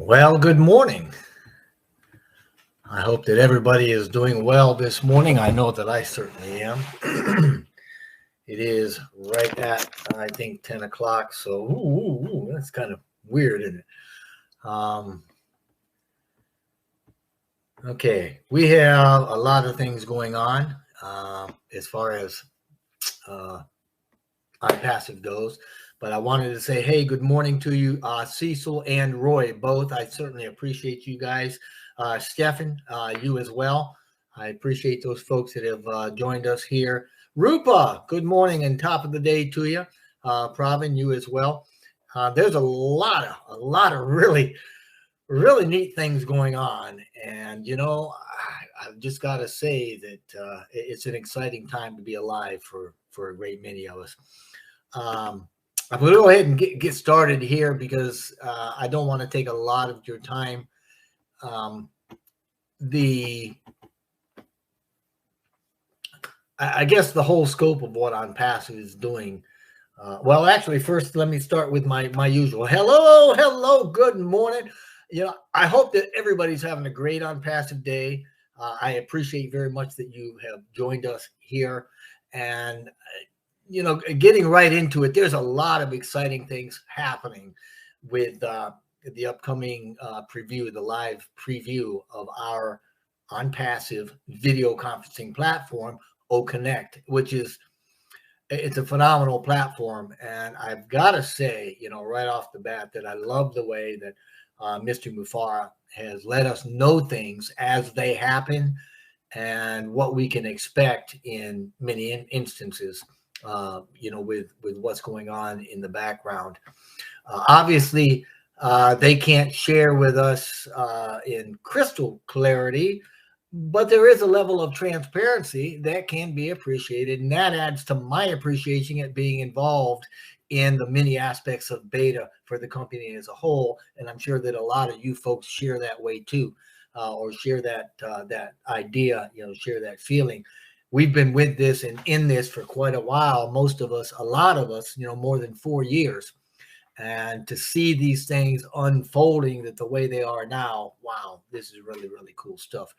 Well, good morning. I hope that everybody is doing well this morning. I know that I certainly am. It is right at, I think, 10 o'clock. So, that's kind of weird, isn't it? Okay, we have a lot of things going on as far as Onpassive goes. But I wanted to say, hey, good morning to you, Cecil and Roy, both. I certainly appreciate you guys. Stefan, you as well. I appreciate those folks that have joined us here. Rupa, good morning and top of the day to you. Pravin, you as well. There's a lot of really neat things going on. And, I've just got to say that it's an exciting time to be alive for a great many of us. I'm going to go ahead and get started here because I don't want to take a lot of your time. I guess the whole scope of what Onpassive is doing. Well, actually, first, let me start with my usual. Hello, good morning. I hope that everybody's having a great Onpassive day. I appreciate very much that you have joined us here. And getting right into it, there's a lot of exciting things happening with the upcoming preview, the live preview of our Onpassive video conferencing platform, OConnect, which it's a phenomenal platform. And I've got to say, right off the bat, that I love the way that Mr. Mufara has let us know things as they happen and what we can expect in many instances. With what's going on in the background. Obviously, they can't share with us in crystal clarity, but there is a level of transparency that can be appreciated, and that adds to my appreciation at being involved in the many aspects of beta for the company as a whole. And I'm sure that a lot of you folks share that way too, or share that idea, share that feeling. We've been with this and in this for quite a while. Most of us, a lot of us, more than 4 years. And to see these things unfolding the way they are now, wow, this is really, really cool stuff.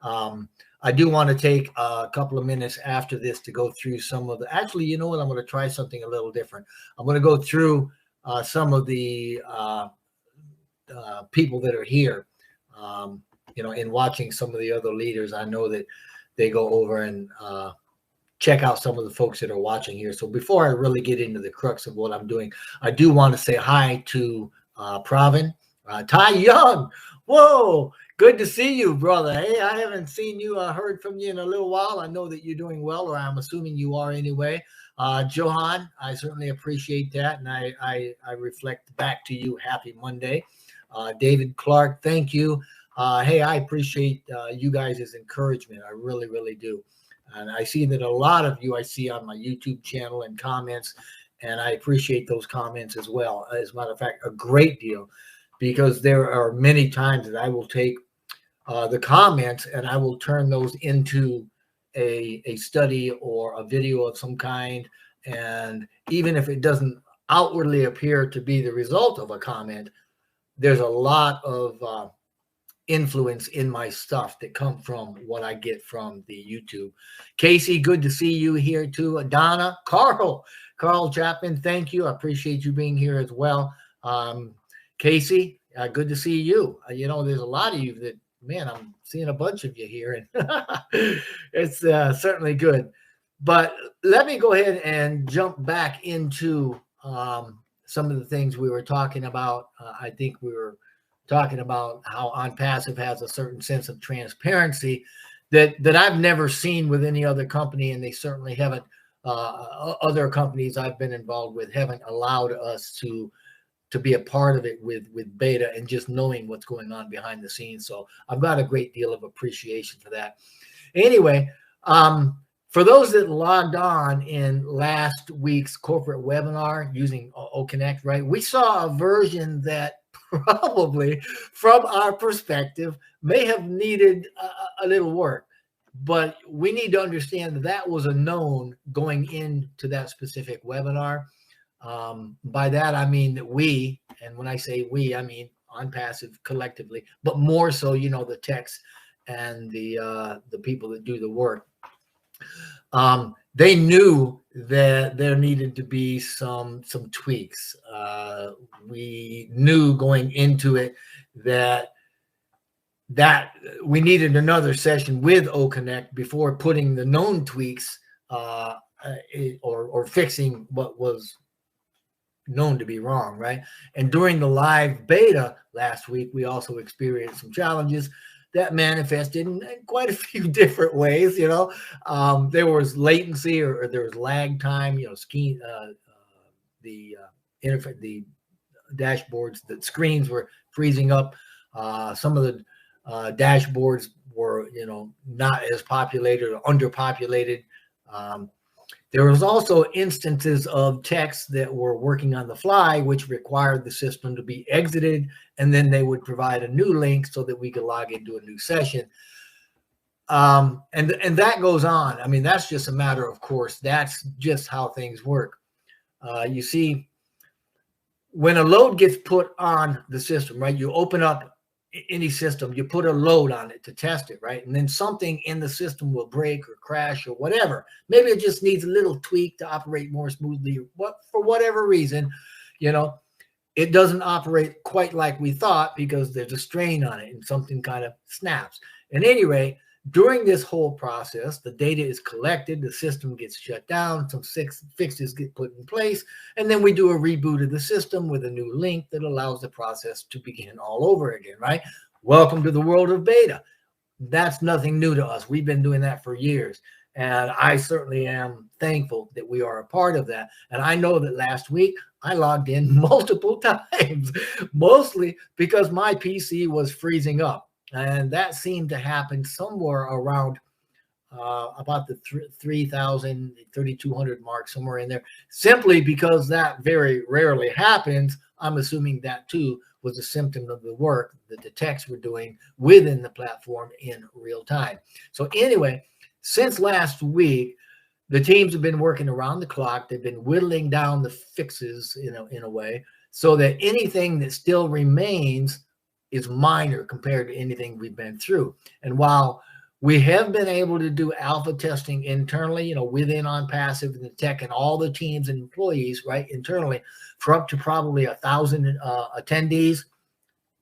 I do want to take a couple of minutes after this to go through some of actually, you know what? I'm going to try something a little different. I'm going to go through some of the people that are here, in watching some of the other leaders. I know that they go over and check out some of the folks that are watching here. So before I really get into the crux of what I'm doing, I do want to say hi to Pravin, Tai Young. Whoa, good to see you, brother. Hey, I haven't seen you, heard from you in a little while. I know that you're doing well, or I'm assuming you are anyway. Johan, I certainly appreciate that, and I reflect back to you. Happy Monday. David Clark, thank you. Hey, I appreciate you guys' encouragement. I really, really do. And I see that a lot of you I see on my YouTube channel and comments, and I appreciate those comments as well. As a matter of fact, a great deal, because there are many times that I will take the comments and I will turn those into a study or a video of some kind. And even if it doesn't outwardly appear to be the result of a comment, there's a lot of influence in my stuff that come from what I get from the YouTube. Casey, good to see you here too. Donna, Carl Chapman, thank you. I appreciate you being here as well. Casey, good to see you. There's a lot of you that, man, I'm seeing a bunch of you here, and it's certainly good. But let me go ahead and jump back into some of the things we were talking about. I think we were talking about how Onpassive has a certain sense of transparency that I've never seen with any other company, and they certainly haven't. Other companies I've been involved with haven't allowed us to be a part of it with beta and just knowing what's going on behind the scenes. So I've got a great deal of appreciation for that. Anyway, for those that logged on in last week's corporate webinar using OConnect, right, we saw a version that probably, from our perspective, may have needed a little work. But we need to understand that was a known going into that specific webinar. By that, I mean that we, and when I say we, I mean Onpassive collectively, but more so, you know, the techs and the people that do the work. They knew that there needed to be some tweaks. We knew going into it that we needed another session with OConnect before putting the known tweaks or fixing what was known to be wrong, right? And during the live beta last week, we also experienced some challenges that manifested in quite a few different ways. You know, there was latency or there was lag time. You know, the interface, the dashboards, the screens were freezing up. Some of the dashboards were, you know, not as populated or underpopulated. There was also instances of text that were working on the fly, which required the system to be exited, and then they would provide a new link so that we could log into a new session. And that goes on. I mean, that's just a matter of course. That's just how things work. You see, when a load gets put on the system, right, you open up any system, you put a load on it to test it, right? And then something in the system will break or crash or whatever. Maybe it just needs a little tweak to operate more smoothly, or for whatever reason, you know, it doesn't operate quite like we thought because there's a strain on it and something kind of snaps. At any rate, during this whole process, the data is collected, the system gets shut down, some fixes get put in place, and then we do a reboot of the system with a new link that allows the process to begin all over again, right? Welcome to the world of beta. That's nothing new to us. We've been doing that for years, and I certainly am thankful that we are a part of that. And I know that last week I logged in multiple times, mostly because my PC was freezing up. And that seemed to happen somewhere around about the 3,000, 3,200 mark, somewhere in there, simply because that very rarely happens. I'm assuming that too was a symptom of the work that the techs were doing within the platform in real time. So anyway, since last week, the teams have been working around the clock. They've been whittling down the fixes, you know, in a way, so that anything that still remains is minor compared to anything we've been through. And while we have been able to do alpha testing internally, you know, within Onpassive and the tech and all the teams and employees, right, internally, for up to probably 1,000 attendees.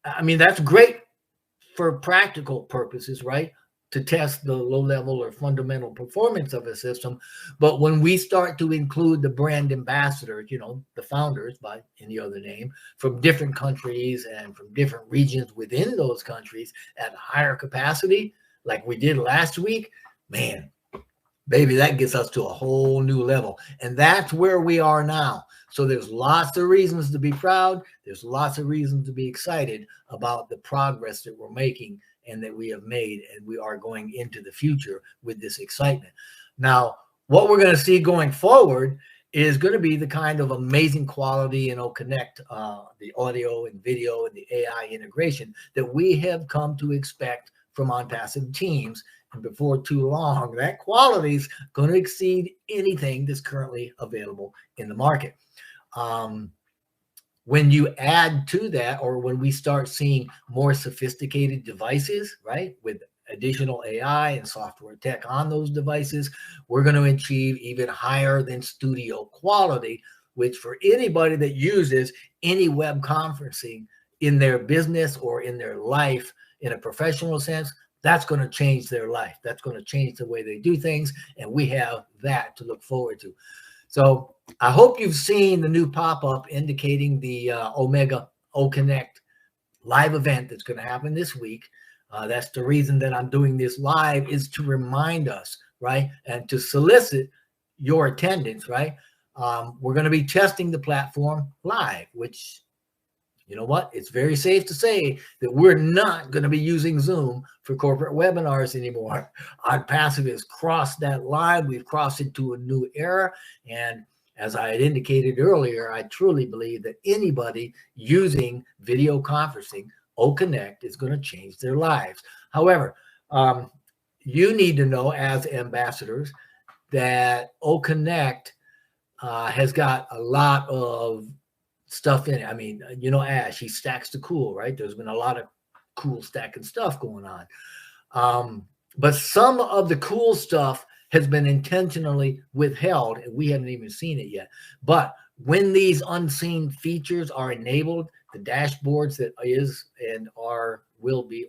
I mean, that's great for practical purposes, right, to test the low level or fundamental performance of a system. But when we start to include the brand ambassadors, you know, the founders by any other name, from different countries and from different regions within those countries at higher capacity, like we did last week, man, baby, that gets us to a whole new level. And that's where we are now. So there's lots of reasons to be proud. There's lots of reasons to be excited about the progress that we're making and that we have made, and we are going into the future with this excitement. Now, what we're going to see going forward is going to be the kind of amazing quality in OConnect, the audio and video and the AI integration that we have come to expect from Onpassive teams. And before too long, that quality is going to exceed anything that's currently available in the market. When you add to that, or when we start seeing more sophisticated devices, right, with additional AI and software tech on those devices, we're going to achieve even higher than studio quality, which for anybody that uses any web conferencing in their business or in their life in a professional sense, that's going to change their life. That's going to change the way they do things. And we have that to look forward to. So I hope you've seen the new pop-up indicating the Omega OConnect live event that's going to happen this week. That's the reason that I'm doing this live, is to remind us, right, and to solicit your attendance, right? We're going to be testing the platform live, which, you know what, it's very safe to say that we're not going to be using Zoom for corporate webinars anymore. Onpassive has crossed that line. We've crossed into a new era. And as I had indicated earlier, I truly believe that anybody using video conferencing, OConnect, is going to change their lives. However, you need to know as ambassadors that OConnect has got a lot of stuff in it. I mean, you know, Ash, he stacks the cool, right? There's been a lot of cool stacking stuff going on. But some of the cool stuff has been intentionally withheld, and we haven't even seen it yet. But when these unseen features are enabled, the dashboards that is and are will be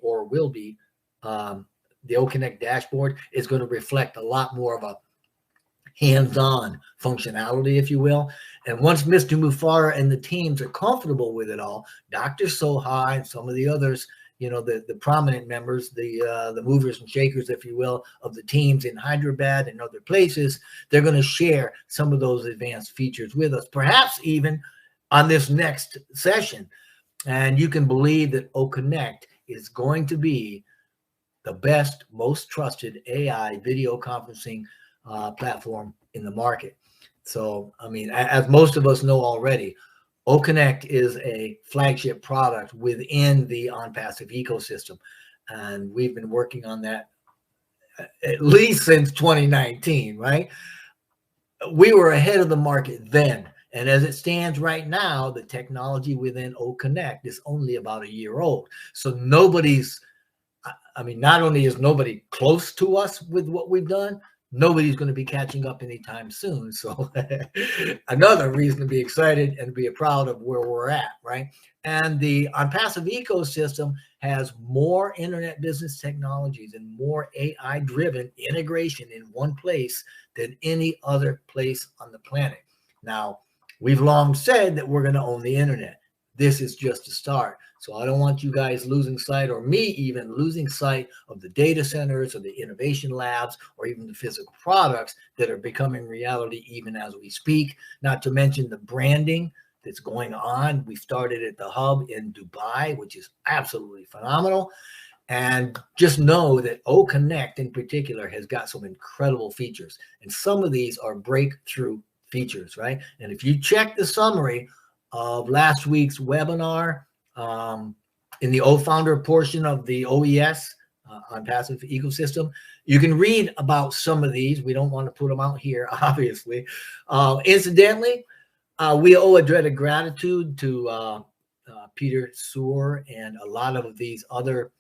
the OConnect dashboard is going to reflect a lot more of a hands-on functionality, if you will. And once Mr. Mufara and the teams are comfortable with it all, Dr. Sohai and some of the others, you know, the prominent members, the movers and shakers, if you will, of the teams in Hyderabad and other places, they're going to share some of those advanced features with us, perhaps even on this next session. And you can believe that OConnect is going to be the best, most trusted AI video conferencing platform in the market. So, I mean, as most of us know already, OConnect is a flagship product within the Onpassive ecosystem. And we've been working on that at least since 2019, right? We were ahead of the market then. And as it stands right now, the technology within OConnect is only about a year old. So nobody's, I mean, not only is nobody close to us with what we've done, nobody's going to be catching up anytime soon. So another reason to be excited and be proud of where we're at, right? And the Onpassive ecosystem has more internet business technologies and more AI-driven integration in one place than any other place on the planet. Now, we've long said that we're going to own the internet. This is just a start. So I don't want you guys losing sight, or me even losing sight of the data centers or the innovation labs or even the physical products that are becoming reality even as we speak, not to mention the branding that's going on. We started at the hub in Dubai, which is absolutely phenomenal. And just know that OConnect in particular has got some incredible features. And some of these are breakthrough features, right? And if you check the summary of last week's webinar, in the O-Founder portion of the OES, Onpassive ecosystem, you can read about some of these. We don't want to put them out here, obviously. Incidentally, we owe a debt of gratitude to Peter Soor and a lot of these other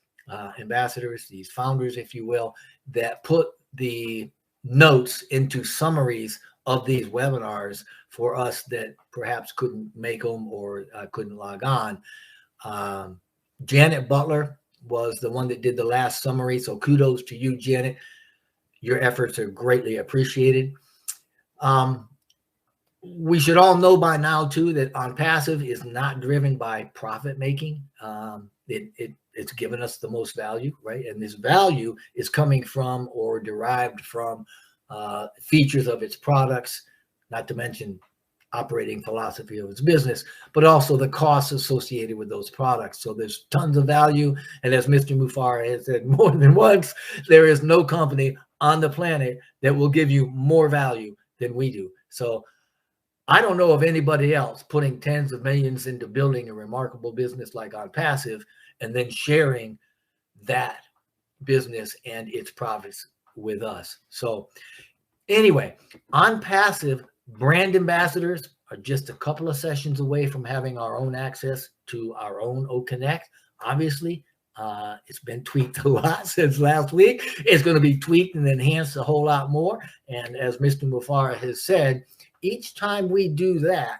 ambassadors, these founders, if you will, that put the notes into summaries of these webinars for us that perhaps couldn't make them or couldn't log on. Janet Butler was the one that did the last summary. So kudos to you, Janet. Your efforts are greatly appreciated. We should all know by now, too, that Onpassive is not driven by profit making. It's given us the most value, right? And this value is coming from or derived from features of its products, not to mention operating philosophy of its business, but also the costs associated with those products. So there's tons of value. And as Mr. Mufara has said more than once, there is no company on the planet that will give you more value than we do. So I don't know of anybody else putting tens of millions into building a remarkable business like Onpassive and then sharing that business and its profits with us. So anyway, Onpassive brand ambassadors are just a couple of sessions away from having our own access to our own OConnect. Obviously, it's been tweaked a lot since last week. It's going to be tweaked and enhanced a whole lot more. And as Mr. Mufara has said, each time we do that,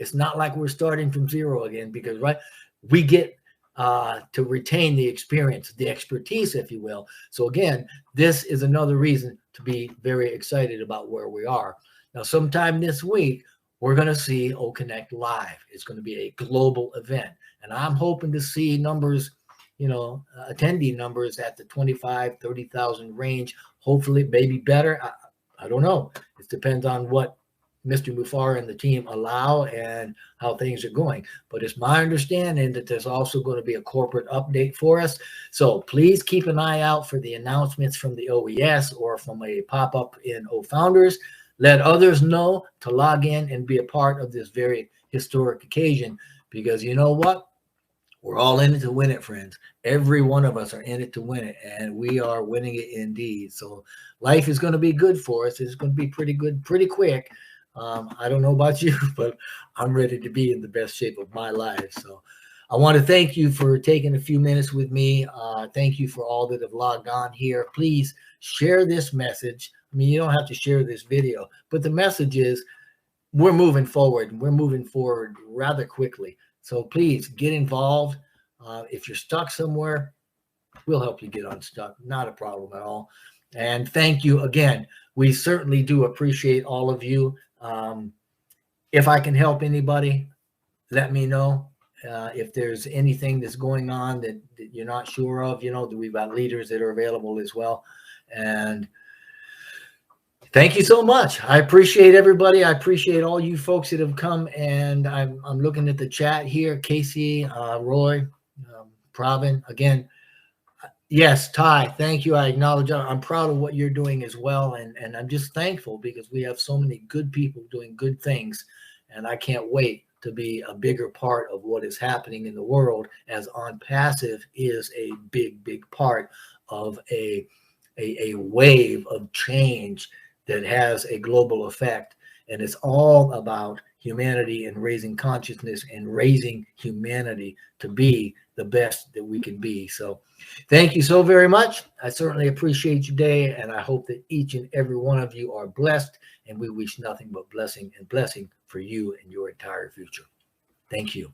it's not like we're starting from zero again, because right, we get to retain the experience, the expertise, if you will. So again, this is another reason to be very excited about where we are. Now, sometime this week, we're going to see OConnect live. It's going to be a global event. And I'm hoping to see numbers, you know, attendee numbers at the 25, 30,000 range. Hopefully, maybe better. I don't know. It depends on what Mr. Mufara and the team allow and how things are going. But it's my understanding that there's also going to be a corporate update for us. So please keep an eye out for the announcements from the OES or from a pop-up in O-Founders. Let others know to log in and be a part of this very historic occasion, because you know what? We're all in it to win it, friends. Every one of us are in it to win it, and we are winning it indeed. So life is going to be good for us. It's going to be pretty good, pretty quick. I don't know about you, but I'm ready to be in the best shape of my life. So I want to thank you for taking a few minutes with me. Thank you for all that have logged on here. Please share this message. I mean, you don't have to share this video, but the message is we're moving forward. We're moving forward rather quickly. So please get involved. If you're stuck somewhere, we'll help you get unstuck. Not a problem at all. And thank you again. We certainly do appreciate all of you. If I can help anybody, let me know. If there's anything that's going on that you're not sure of, you know, we've got leaders that are available as well. And thank you so much. I appreciate everybody. I appreciate all you folks that have come. And I'm looking at the chat here. Casey, Roy, Pravin, again. Yes, Ty, thank you. I acknowledge I'm proud of what you're doing as well. And I'm just thankful because we have so many good people doing good things. And I can't wait to be a bigger part of what is happening in the world, as Onpassive is a big, big part of a wave of change that has a global effect. And it's all about humanity and raising consciousness and raising humanity to be the best that we can be. So thank you so very much. I certainly appreciate your day, and I hope that each and every one of you are blessed, and we wish nothing but blessing and blessing for you and your entire future. Thank you.